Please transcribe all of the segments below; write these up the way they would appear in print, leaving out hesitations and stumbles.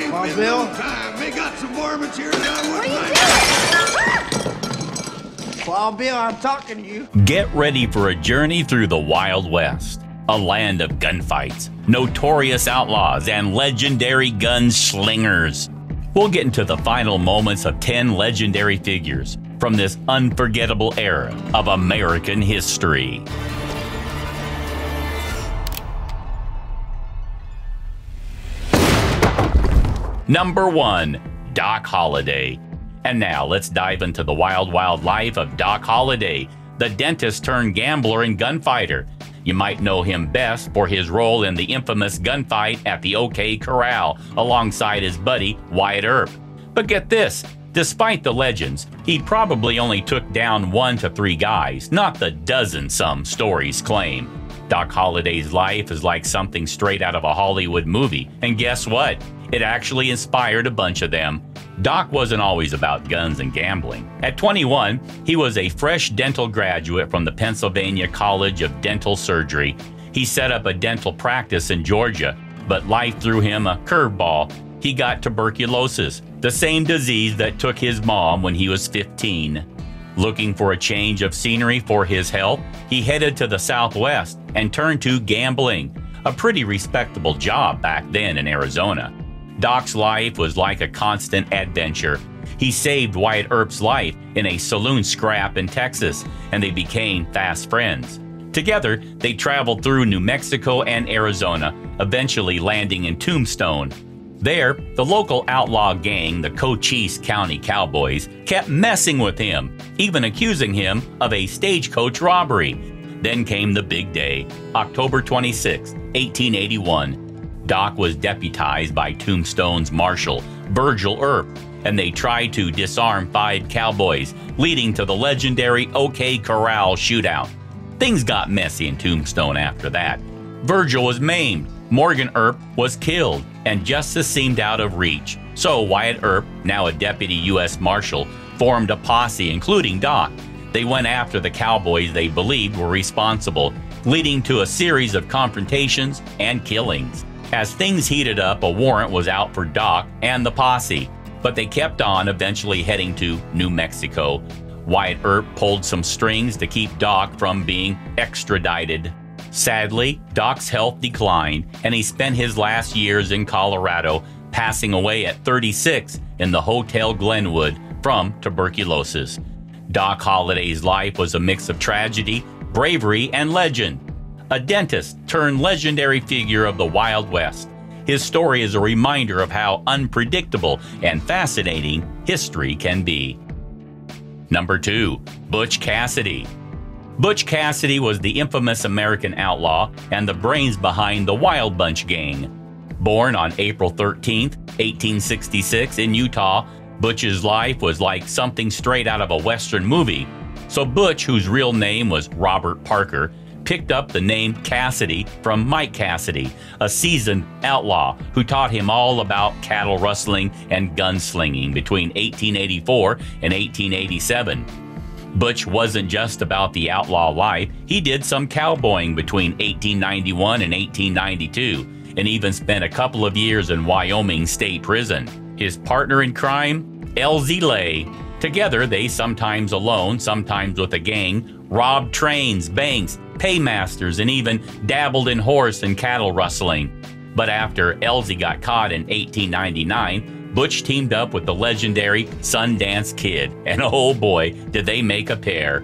ain't Well, been Bill? no time. They got some varmints here that I wouldn't like. Well, Bill, I'm talking to you. Get ready for a journey through the Wild West, a land of gunfights, notorious outlaws, and legendary gunslingers. We'll get into the final moments of 10 legendary figures from this unforgettable era of American history. Number 1, Doc Holliday. And now let's dive into the wild, wild life of Doc Holliday, the dentist turned gambler and gunfighter. You might know him best for his role in the infamous gunfight at the OK Corral alongside his buddy Wyatt Earp. But get this, despite the legends, he probably only took down 1 to 3 guys, not the dozen some stories claim. Doc Holliday's life is like something straight out of a Hollywood movie, and guess what? It actually inspired a bunch of them. Doc wasn't always about guns and gambling. At 21, he was a fresh dental graduate from the Pennsylvania College of Dental Surgery. He set up a dental practice in Georgia, but life threw him a curveball. He got tuberculosis, the same disease that took his mom when he was 15. Looking for a change of scenery for his health, he headed to the Southwest and turned to gambling, a pretty respectable job back then in Arizona. Doc's life was like a constant adventure. He saved Wyatt Earp's life in a saloon scrap in Texas, and they became fast friends. Together, they traveled through New Mexico and Arizona, eventually landing in Tombstone. There, the local outlaw gang, the Cochise County Cowboys, kept messing with him, even accusing him of a stagecoach robbery. Then came the big day, October 26, 1881. Doc was deputized by Tombstone's marshal, Virgil Earp, and they tried to disarm 5 cowboys, leading to the legendary OK Corral shootout. Things got messy in Tombstone after that. Virgil was maimed, Morgan Earp was killed, and justice seemed out of reach. So Wyatt Earp, now a deputy U.S. Marshal, formed a posse, including Doc. They went after the cowboys they believed were responsible, leading to a series of confrontations and killings. As things heated up, a warrant was out for Doc and the posse, but they kept on, eventually heading to New Mexico. Wyatt Earp pulled some strings to keep Doc from being extradited. Sadly, Doc's health declined, and he spent his last years in Colorado, passing away at 36 in the Hotel Glenwood from tuberculosis. Doc Holliday's life was a mix of tragedy, bravery, and legend. A dentist turned legendary figure of the Wild West. His story is a reminder of how unpredictable and fascinating history can be. Number 2, Butch Cassidy. Butch Cassidy was the infamous American outlaw and the brains behind the Wild Bunch Gang. Born on April 13, 1866 in Utah, Butch's life was like something straight out of a Western movie. So Butch, whose real name was Robert Parker, picked up the name Cassidy from Mike Cassidy, a seasoned outlaw who taught him all about cattle rustling and gunslinging between 1884 and 1887. Butch wasn't just about the outlaw life. He did some cowboying between 1891 and 1892, and even spent a couple of years in Wyoming State Prison. His partner in crime, Elzie Lay. Together, they, sometimes alone, sometimes with a gang, robbed trains, banks, paymasters, and even dabbled in horse and cattle rustling. But after Elzie got caught in 1899, Butch teamed up with the legendary Sundance Kid, and oh boy, did they make a pair.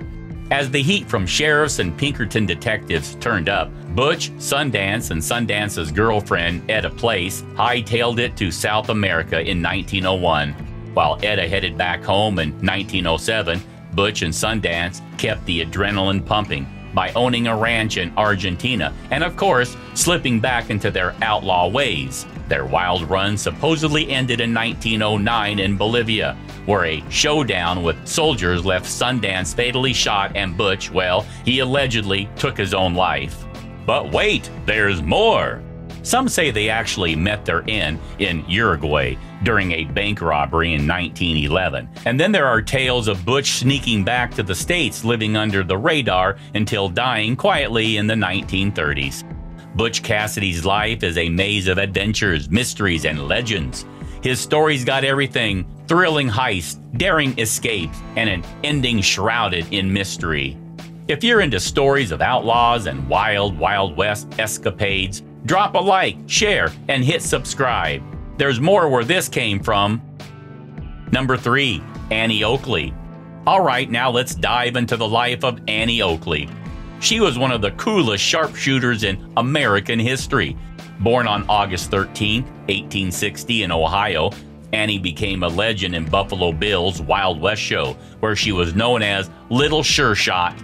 As the heat from sheriffs and Pinkerton detectives turned up, Butch, Sundance, and Sundance's girlfriend, Etta Place, hightailed it to South America in 1901. While Etta headed back home in 1907, Butch and Sundance kept the adrenaline pumping by owning a ranch in Argentina and, of course, slipping back into their outlaw ways. Their wild run supposedly ended in 1909 in Bolivia, where a showdown with soldiers left Sundance fatally shot, and Butch, well, he allegedly took his own life. But wait, there's more! Some say they actually met their end in Uruguay during a bank robbery in 1911. And then there are tales of Butch sneaking back to the States, living under the radar until dying quietly in the 1930s. Butch Cassidy's life is a maze of adventures, mysteries, and legends. His story's got everything: thrilling heists, daring escapes, and an ending shrouded in mystery. If you're into stories of outlaws and wild, Wild West escapades, drop a like, share, and hit subscribe. There's more where this came from. Number 3, Annie Oakley. All right, now let's dive into the life of Annie Oakley. She was one of the coolest sharpshooters in American history. Born on August 13, 1860 in Ohio, Annie became a legend in Buffalo Bill's Wild West show, where she was known as Little Sure Shot.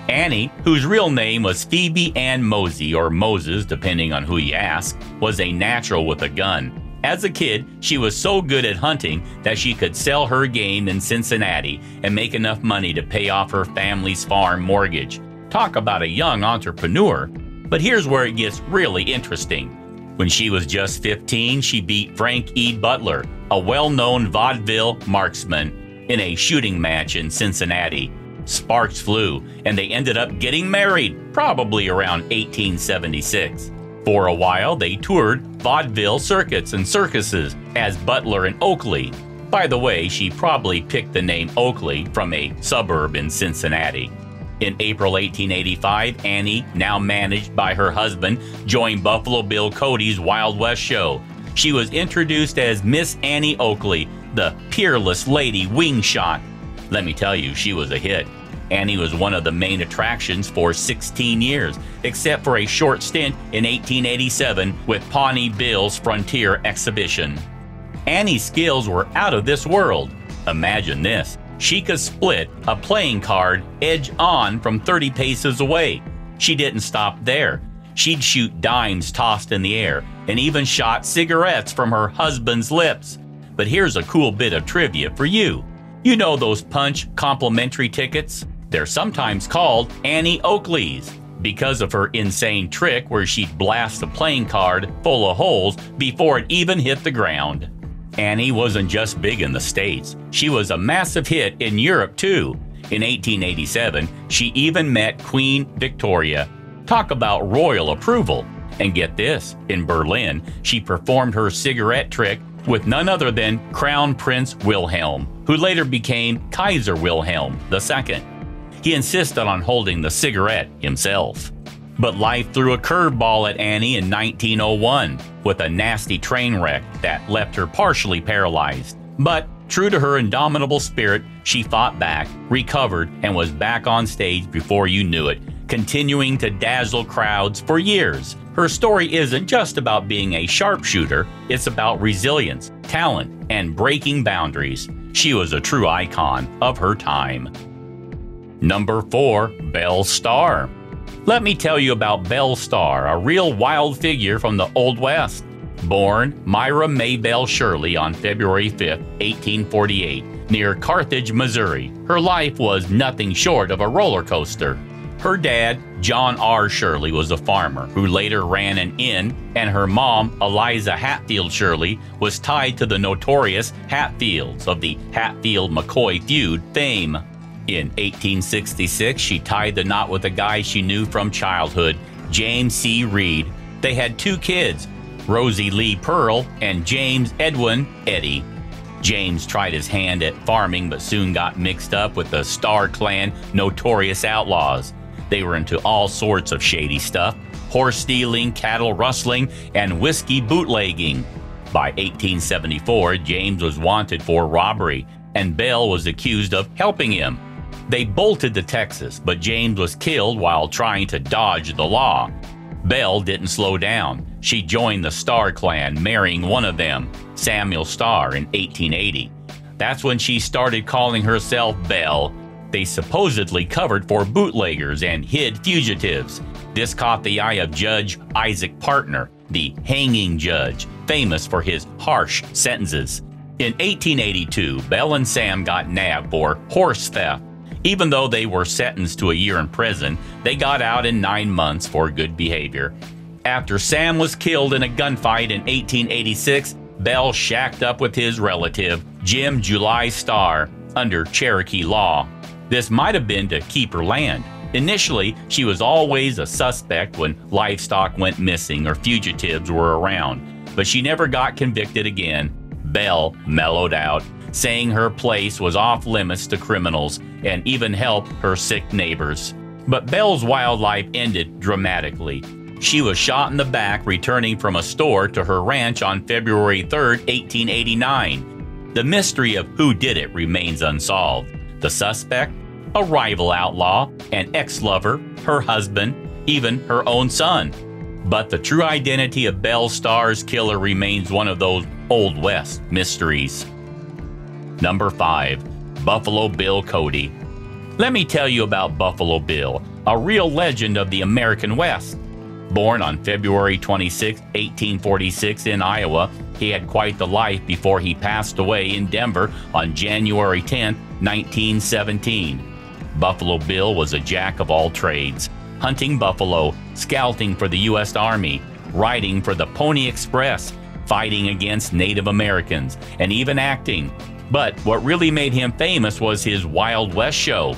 Annie, whose real name was Phoebe Ann Mosey, or Moses depending on who you ask, was a natural with a gun. As a kid, she was so good at hunting that she could sell her game in Cincinnati and make enough money to pay off her family's farm mortgage. Talk about a young entrepreneur. But here's where it gets really interesting. When she was just 15, she beat Frank E. Butler, a well-known vaudeville marksman, in a shooting match in Cincinnati. Sparks flew, and they ended up getting married, probably around 1876. For a while, they toured vaudeville circuits and circuses as Butler and Oakley. By the way, she probably picked the name Oakley from a suburb in Cincinnati. In April 1885, Annie, now managed by her husband, joined Buffalo Bill Cody's Wild West show. She was introduced as Miss Annie Oakley, the peerless lady wing shot. Let me tell you, she was a hit. Annie was one of the main attractions for 16 years, except for a short stint in 1887 with Pawnee Bill's Frontier Exhibition. Annie's skills were out of this world. Imagine this. She could split a playing card edge on from 30 paces away. She didn't stop there. She'd shoot dimes tossed in the air and even shot cigarettes from her husband's lips. But here's a cool bit of trivia for you. You know those Punch complimentary tickets? They're sometimes called Annie Oakleys because of her insane trick where she'd blast a playing card full of holes before it even hit the ground. Annie wasn't just big in the States. She was a massive hit in Europe too. In 1887, she even met Queen Victoria. Talk about royal approval. And get this, in Berlin, she performed her cigarette trick with none other than Crown Prince Wilhelm, who later became Kaiser Wilhelm II. He insisted on holding the cigarette himself. But life threw a curveball at Annie in 1901 with a nasty train wreck that left her partially paralyzed. But true to her indomitable spirit, she fought back, recovered, and was back on stage before you knew it, continuing to dazzle crowds for years. Her story isn't just about being a sharpshooter, it's about resilience, talent, and breaking boundaries. She was a true icon of her time. Number 4, Belle Starr. Let me tell you about Belle Starr, a real wild figure from the Old West. Born Myra Maybelle Shirley on February 5, 1848, near Carthage, Missouri, her life was nothing short of a roller coaster. Her dad, John R. Shirley, was a farmer who later ran an inn, and her mom, Eliza Hatfield Shirley, was tied to the notorious Hatfields of the Hatfield-McCoy feud fame. In 1866, she tied the knot with a guy she knew from childhood, James C. Reed. They had 2 kids, Rosie Lee Pearl and James Edwin Eddie. James tried his hand at farming but soon got mixed up with the Starr Clan notorious outlaws. They were into all sorts of shady stuff: horse stealing, cattle rustling, and whiskey bootlegging. By 1874, James was wanted for robbery, and Belle was accused of helping him. They bolted to Texas, but James was killed while trying to dodge the law. Belle didn't slow down. She joined the Starr Clan, marrying one of them, Samuel Starr, in 1880. That's when she started calling herself Belle. They supposedly covered for bootleggers and hid fugitives. This caught the eye of Judge Isaac Partner, the hanging judge, famous for his harsh sentences. In 1882, Belle and Sam got nabbed for horse theft. Even though they were sentenced to a year in prison, they got out in 9 months for good behavior. After Sam was killed in a gunfight in 1886, Belle shacked up with his relative, Jim July Starr, under Cherokee law. This might have been to keep her land. Initially, she was always a suspect when livestock went missing or fugitives were around, but she never got convicted again. Belle mellowed out, saying her place was off limits to criminals and even helped her sick neighbors. But Belle's wild life ended dramatically. She was shot in the back returning from a store to her ranch on February 3, 1889. The mystery of who did it remains unsolved. The suspect? A rival outlaw, an ex-lover, her husband, even her own son. But the true identity of Belle Starr's killer remains one of those Old West mysteries. Number 5. Buffalo Bill Cody. Let me tell you about Buffalo Bill, a real legend of the American West. Born on February 26, 1846 in Iowa, he had quite the life before he passed away in Denver on January 10, 1917. Buffalo Bill was a jack of all trades, hunting buffalo, scouting for the U.S. Army, riding for the Pony Express, fighting against Native Americans, and even acting. But what really made him famous was his Wild West show.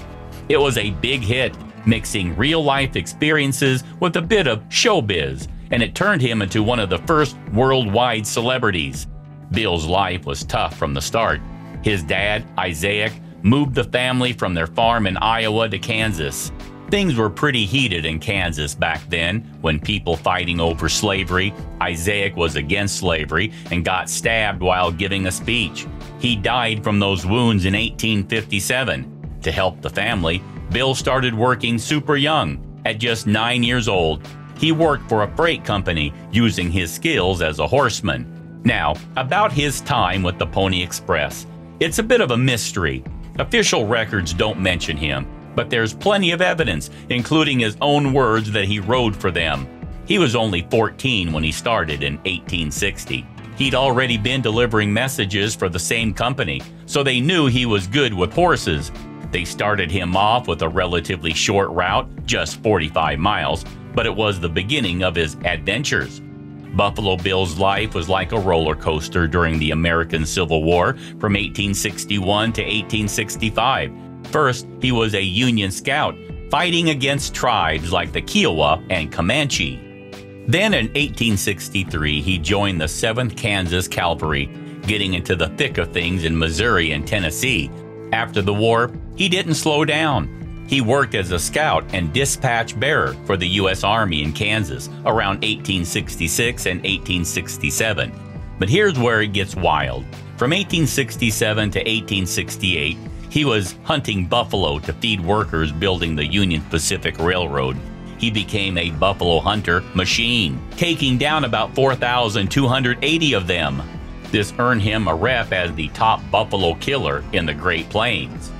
It was a big hit, mixing real-life experiences with a bit of showbiz, and it turned him into one of the first worldwide celebrities. Bill's life was tough from the start. His dad, Isaac, moved the family from their farm in Iowa to Kansas. Things were pretty heated in Kansas back then when people fighting over slavery. Isaac was against slavery and got stabbed while giving a speech. He died from those wounds in 1857. To help the family, Bill started working super young. At just 9 years old, he worked for a freight company using his skills as a horseman. Now, about his time with the Pony Express. It's a bit of a mystery. Official records don't mention him, but there's plenty of evidence, including his own words that he rode for them. He was only 14 when he started in 1860. He'd already been delivering messages for the same company, so they knew he was good with horses. They started him off with a relatively short route, just 45 miles, but it was the beginning of his adventures. Buffalo Bill's life was like a roller coaster during the American Civil War from 1861 to 1865. First, he was a Union scout, fighting against tribes like the Kiowa and Comanche. Then in 1863, he joined the 7th Kansas Cavalry, getting into the thick of things in Missouri and Tennessee. After the war, he didn't slow down. He worked as a scout and dispatch bearer for the U.S. Army in Kansas around 1866 and 1867. But here's where it gets wild. From 1867 to 1868, he was hunting buffalo to feed workers building the Union Pacific Railroad. He became a buffalo hunter machine, taking down about 4,280 of them. This earned him a rep as the top buffalo killer in the Great Plains.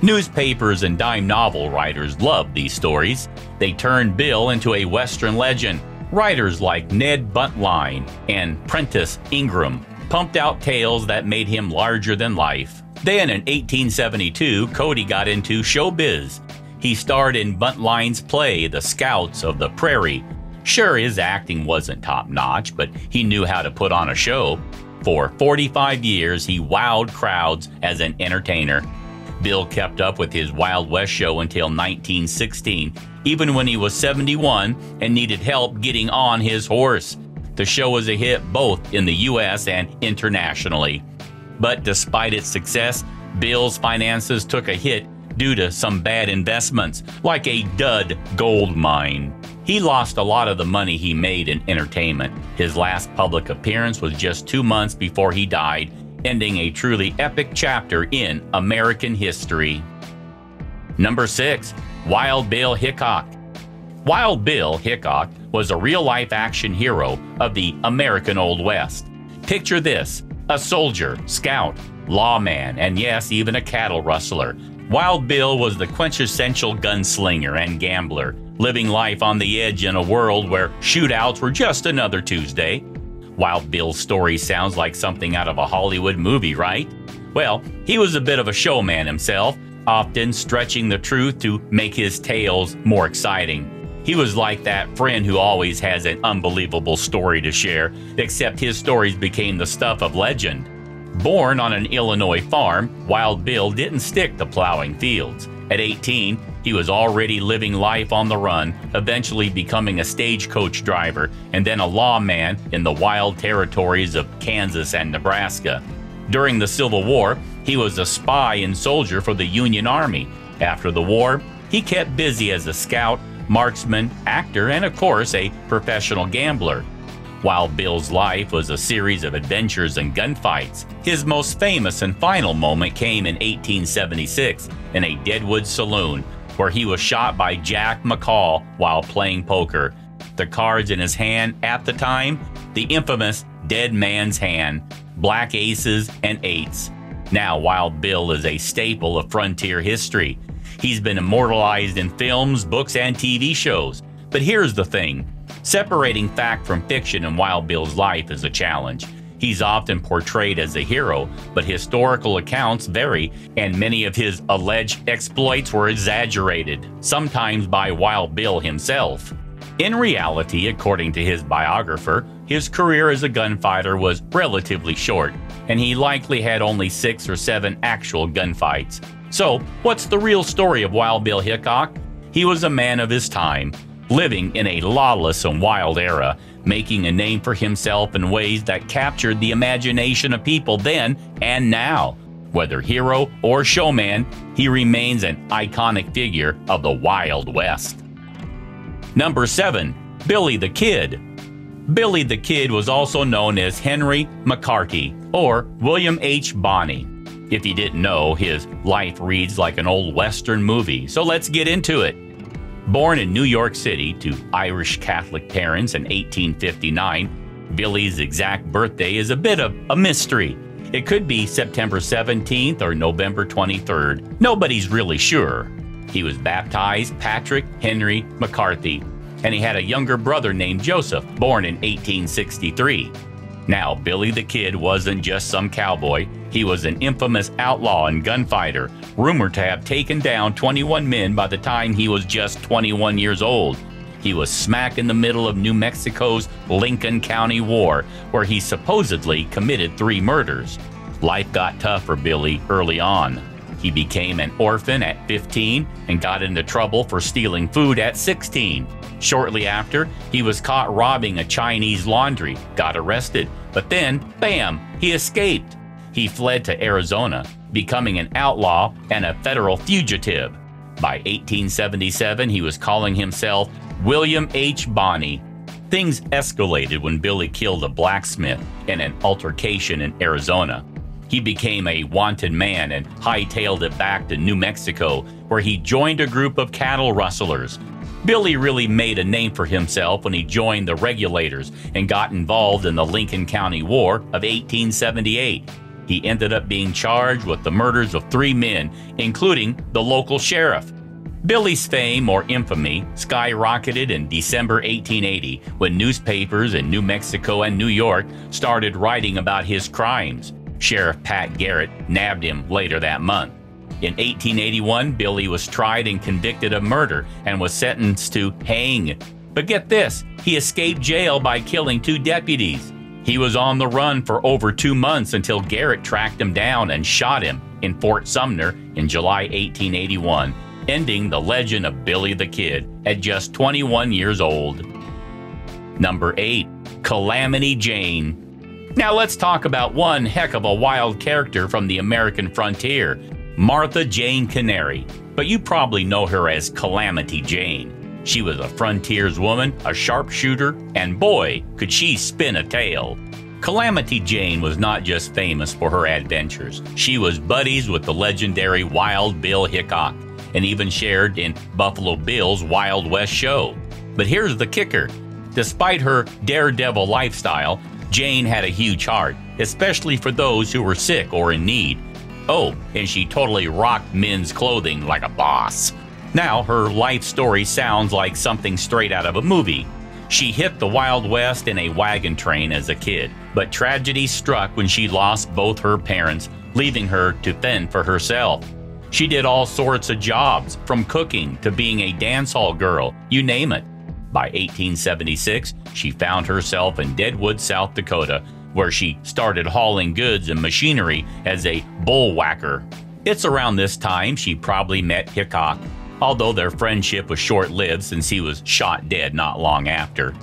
Newspapers and dime novel writers loved these stories. They turned Bill into a Western legend. Writers like Ned Buntline and Prentice Ingram pumped out tales that made him larger than life. Then in 1872, Cody got into showbiz. He starred in Buntline's play, The Scouts of the Prairie. Sure, his acting wasn't top-notch, but he knew how to put on a show. For 45 years, he wowed crowds as an entertainer. Bill kept up with his Wild West show until 1916, even when he was 71 and needed help getting on his horse. The show was a hit both in the U.S. and internationally. But despite its success, Bill's finances took a hit due to some bad investments, like a dud gold mine. He lost a lot of the money he made in entertainment. His last public appearance was just 2 months before he died, ending a truly epic chapter in American history. Number 6. Wild Bill Hickok. Wild Bill Hickok was a real-life action hero of the American Old West. Picture this: a soldier, scout, lawman, and yes, even a cattle rustler. Wild Bill was the quintessential gunslinger and gambler, living life on the edge in a world where shootouts were just another Tuesday. Wild Bill's story sounds like something out of a Hollywood movie, right? Well, he was a bit of a showman himself, often stretching the truth to make his tales more exciting. He was like that friend who always has an unbelievable story to share, except his stories became the stuff of legend. Born on an Illinois farm, Wild Bill didn't stick to plowing fields. At 18, He was already living life on the run, eventually becoming a stagecoach driver and then a lawman in the wild territories of Kansas and Nebraska. During the Civil War, he was a spy and soldier for the Union Army. After the war, he kept busy as a scout, marksman, actor, and of course, a professional gambler. Wild Bill's life was a series of adventures and gunfights. His most famous and final moment came in 1876 in a Deadwood saloon, where he was shot by Jack McCall while playing poker. The cards in his hand at the time, the infamous dead man's hand, black aces and eights. Now Wild Bill is a staple of frontier history. He's been immortalized in films, books, and TV shows. But here's the thing. Separating fact from fiction in Wild Bill's life is a challenge. He's often portrayed as a hero, but historical accounts vary, and many of his alleged exploits were exaggerated, sometimes by Wild Bill himself. In reality, according to his biographer, his career as a gunfighter was relatively short, and he likely had only 6 or 7 actual gunfights. So, what's the real story of Wild Bill Hickok? He was a man of his time, living in a lawless and wild era, making a name for himself in ways that captured the imagination of people then and now. Whether hero or showman, he remains an iconic figure of the Wild West. Number 7. Billy the Kid. Billy the Kid was also known as Henry McCarty or William H. Bonney. If you didn't know, his life reads like an old Western movie, so let's get into it. Born in New York City to Irish Catholic parents in 1859, Billy's exact birthday is a bit of a mystery. It could be September 17th or November 23rd. Nobody's really sure. He was baptized Patrick Henry McCarthy, and he had a younger brother named Joseph, born in 1863. Now, Billy the Kid wasn't just some cowboy. He was an infamous outlaw and gunfighter, rumored to have taken down 21 men by the time he was just 21 years old. He was smack in the middle of New Mexico's Lincoln County War, where he supposedly committed 3 murders. Life got tough for Billy early on. He became an orphan at 15 and got into trouble for stealing food at 16. Shortly after, he was caught robbing a Chinese laundry, got arrested, but then, bam, he escaped. He fled to Arizona, becoming an outlaw and a federal fugitive. By 1877, he was calling himself William H. Bonney. Things escalated when Billy killed a blacksmith in an altercation in Arizona. He became a wanted man and hightailed it back to New Mexico, where he joined a group of cattle rustlers. Billy really made a name for himself when he joined the Regulators and got involved in the Lincoln County War of 1878. He ended up being charged with the murders of 3 men, including the local sheriff. Billy's fame, or infamy, skyrocketed in December 1880 when newspapers in New Mexico and New York started writing about his crimes. Sheriff Pat Garrett nabbed him later that month. In 1881, Billy was tried and convicted of murder and was sentenced to hang. But get this, he escaped jail by killing 2 deputies. He was on the run for over 2 months until Garrett tracked him down and shot him in Fort Sumner in July 1881, ending the legend of Billy the Kid at just 21 years old. Number 8. Calamity Jane. Now let's talk about one heck of a wild character from the American frontier, Martha Jane Canary, but you probably know her as Calamity Jane. She was a frontierswoman, a sharpshooter, and boy, could she spin a tale. Calamity Jane was not just famous for her adventures. She was buddies with the legendary Wild Bill Hickok, and even shared in Buffalo Bill's Wild West show. But here's the kicker. Despite her daredevil lifestyle, Jane had a huge heart, especially for those who were sick or in need. Oh, and she totally rocked men's clothing like a boss. Now, her life story sounds like something straight out of a movie. She hit the Wild West in a wagon train as a kid, but tragedy struck when she lost both her parents, leaving her to fend for herself. She did all sorts of jobs, from cooking to being a dance hall girl, you name it. By 1876, she found herself in Deadwood, South Dakota, where she started hauling goods and machinery as a bullwhacker. It's around this time she probably met Hickok. although their friendship was short-lived since he was shot dead not long after.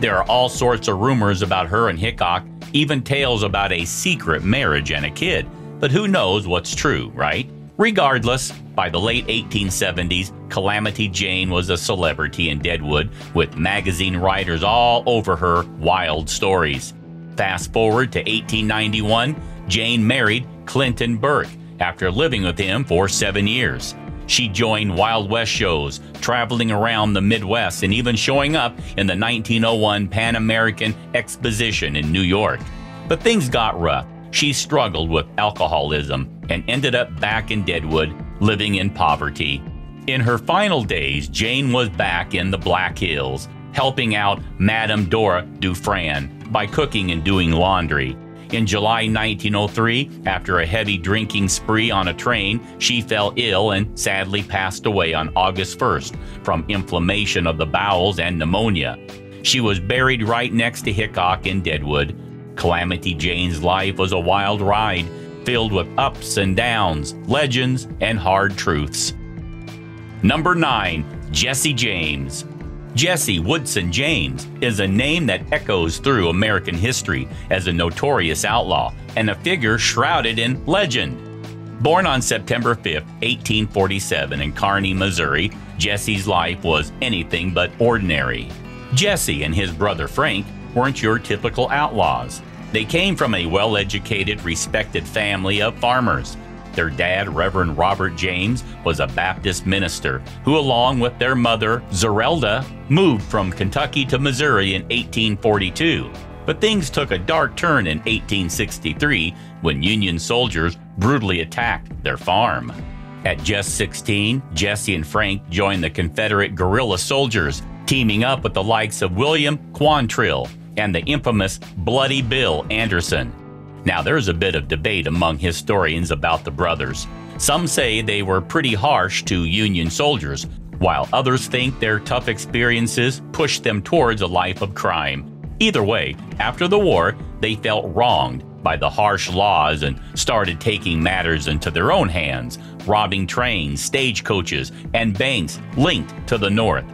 There are all sorts of rumors about her and Hickok, even tales about a secret marriage and a kid, but who knows what's true, right? Regardless, by the late 1870s, Calamity Jane was a celebrity in Deadwood, with magazine writers all over her wild stories. Fast forward to 1891, Jane married Clinton Burke after living with him for 7 years. She joined Wild West shows, traveling around the Midwest and even showing up in the 1901 Pan American Exposition in New York. But things got rough. She struggled with alcoholism and ended up back in Deadwood, living in poverty. In her final days, Jane was back in the Black Hills, helping out Madame Dora Dufran by cooking and doing laundry. In July 1903, after a heavy drinking spree on a train, she fell ill and sadly passed away on August 1st from inflammation of the bowels and pneumonia. She was buried right next to Hickok in Deadwood. Calamity Jane's life was a wild ride, filled with ups and downs, legends, and hard truths. Number 9. Jesse James. Jesse Woodson James is a name that echoes through American history as a notorious outlaw and a figure shrouded in legend. Born on September 5, 1847 in Kearney, Missouri, Jesse's life was anything but ordinary. Jesse and his brother Frank weren't your typical outlaws. They came from a well-educated, respected family of farmers. Their dad, Reverend Robert James, was a Baptist minister who, along with their mother, Zerelda, moved from Kentucky to Missouri in 1842. But things took a dark turn in 1863 when Union soldiers brutally attacked their farm. At just 16, Jesse and Frank joined the Confederate guerrilla soldiers, teaming up with the likes of William Quantrill and the infamous Bloody Bill Anderson. Now, there's a bit of debate among historians about the brothers. Some say they were pretty harsh to Union soldiers, while others think their tough experiences pushed them towards a life of crime. Either way, after the war, they felt wronged by the harsh laws and started taking matters into their own hands, robbing trains, stagecoaches, and banks linked to the North.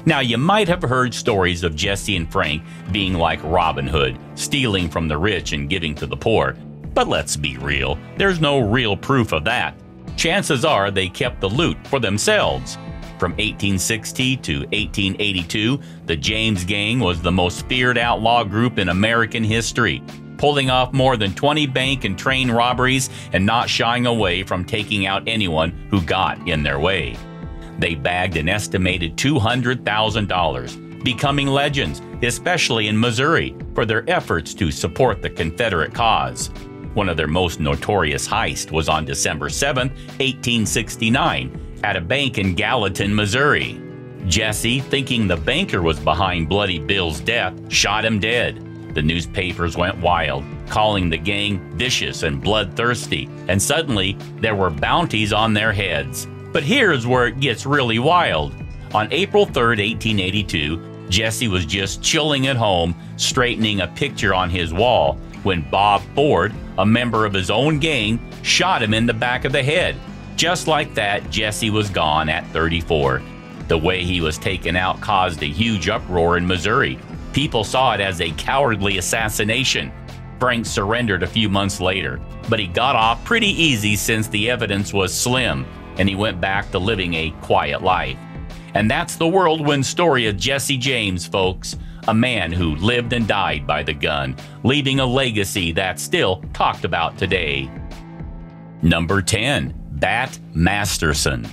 Now, you might have heard stories of Jesse and Frank being like Robin Hood, stealing from the rich and giving to the poor. But let's be real, there's no real proof of that. Chances are they kept the loot for themselves. From 1860 to 1882, the James Gang was the most feared outlaw group in American history, pulling off more than 20 bank and train robberies and not shying away from taking out anyone who got in their way. They bagged an estimated $200,000, becoming legends, especially in Missouri, for their efforts to support the Confederate cause. One of their most notorious heists was on December 7, 1869, at a bank in Gallatin, Missouri. Jesse, thinking the banker was behind Bloody Bill's death, shot him dead. The newspapers went wild, calling the gang vicious and bloodthirsty, and suddenly there were bounties on their heads. But here's where it gets really wild. On April 3, 1882, Jesse was just chilling at home, straightening a picture on his wall, when Bob Ford, a member of his own gang, shot him in the back of the head. Just like that, Jesse was gone at 34. The way he was taken out caused a huge uproar in Missouri. People saw it as a cowardly assassination. Frank surrendered a few months later, but he got off pretty easy since the evidence was slim, and he went back to living a quiet life. And that's the whirlwind story of Jesse James, folks. A man who lived and died by the gun, leaving a legacy that's still talked about today. Number 10. Bat Masterson.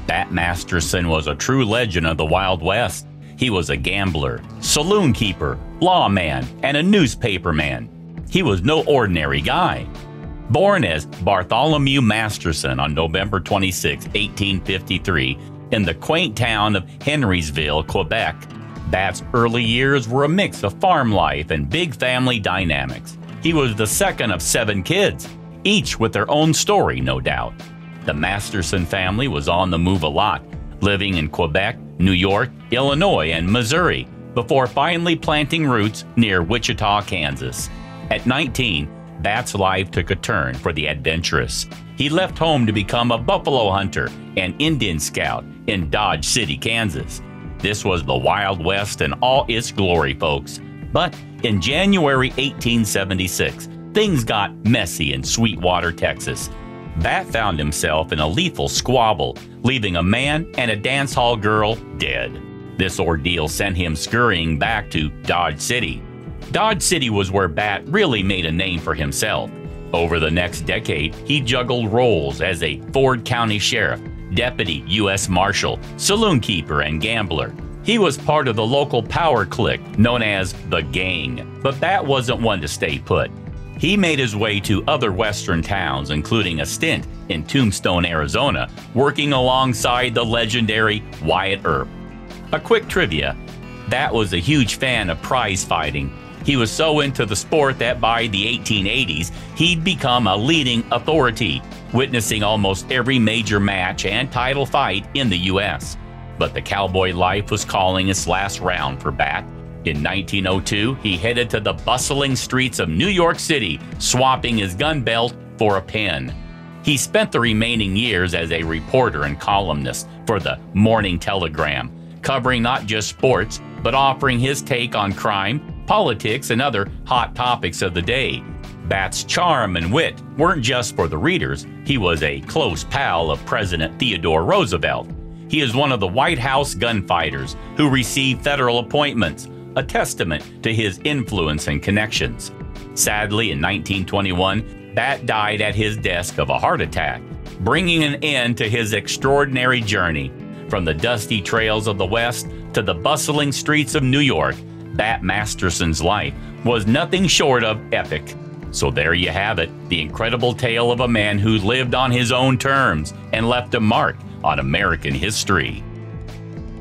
Bat Masterson was a true legend of the Wild West. He was a gambler, saloon keeper, lawman, and a newspaperman. He was no ordinary guy. Born as Bartholomew Masterson on November 26, 1853, in the quaint town of Henrysville, Quebec, Bat's early years were a mix of farm life and big family dynamics. He was the second of 7 kids, each with their own story, no doubt. The Masterson family was on the move a lot, living in Quebec, New York, Illinois, and Missouri, before finally planting roots near Wichita, Kansas. At 19, Bat's life took a turn for the adventurous. He left home to become a buffalo hunter and Indian scout in Dodge City, Kansas. This was the Wild West in all its glory, folks. But in January 1876, things got messy in Sweetwater, Texas. Bat found himself in a lethal squabble, leaving a man and a dance hall girl dead. This ordeal sent him scurrying back to Dodge City. Dodge City was where Bat really made a name for himself. Over the next decade, he juggled roles as a Ford County Sheriff, Deputy U.S. Marshal, saloon keeper, and gambler. He was part of the local power clique known as the Gang, but Bat wasn't one to stay put. He made his way to other western towns, including a stint in Tombstone, Arizona, working alongside the legendary Wyatt Earp. A quick trivia: Bat was a huge fan of prize fighting. He was so into the sport that by the 1880s, he'd become a leading authority, witnessing almost every major match and title fight in the U.S. But the cowboy life was calling its last round for Bat. In 1902, he headed to the bustling streets of New York City, swapping his gun belt for a pen. He spent the remaining years as a reporter and columnist for the Morning Telegram, covering not just sports, but offering his take on crime, politics, and other hot topics of the day. Bat's charm and wit weren't just for the readers. He was a close pal of President Theodore Roosevelt. He is one of the White House gunfighters who received federal appointments, a testament to his influence and connections. Sadly, in 1921, Bat died at his desk of a heart attack, bringing an end to his extraordinary journey. From the dusty trails of the West to the bustling streets of New York, Bat Masterson's life was nothing short of epic. So there you have it, the incredible tale of a man who lived on his own terms and left a mark on American history.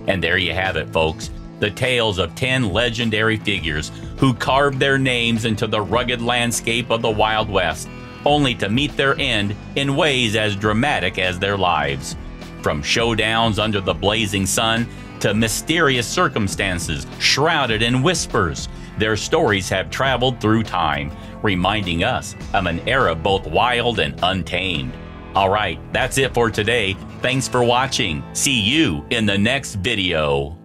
And there you have it, folks, the tales of 10 legendary figures who carved their names into the rugged landscape of the Wild West, only to meet their end in ways as dramatic as their lives. From showdowns under the blazing sun to mysterious circumstances shrouded in whispers, their stories have traveled through time, reminding us of an era both wild and untamed. All right, that's it for today. Thanks for watching. See you in the next video.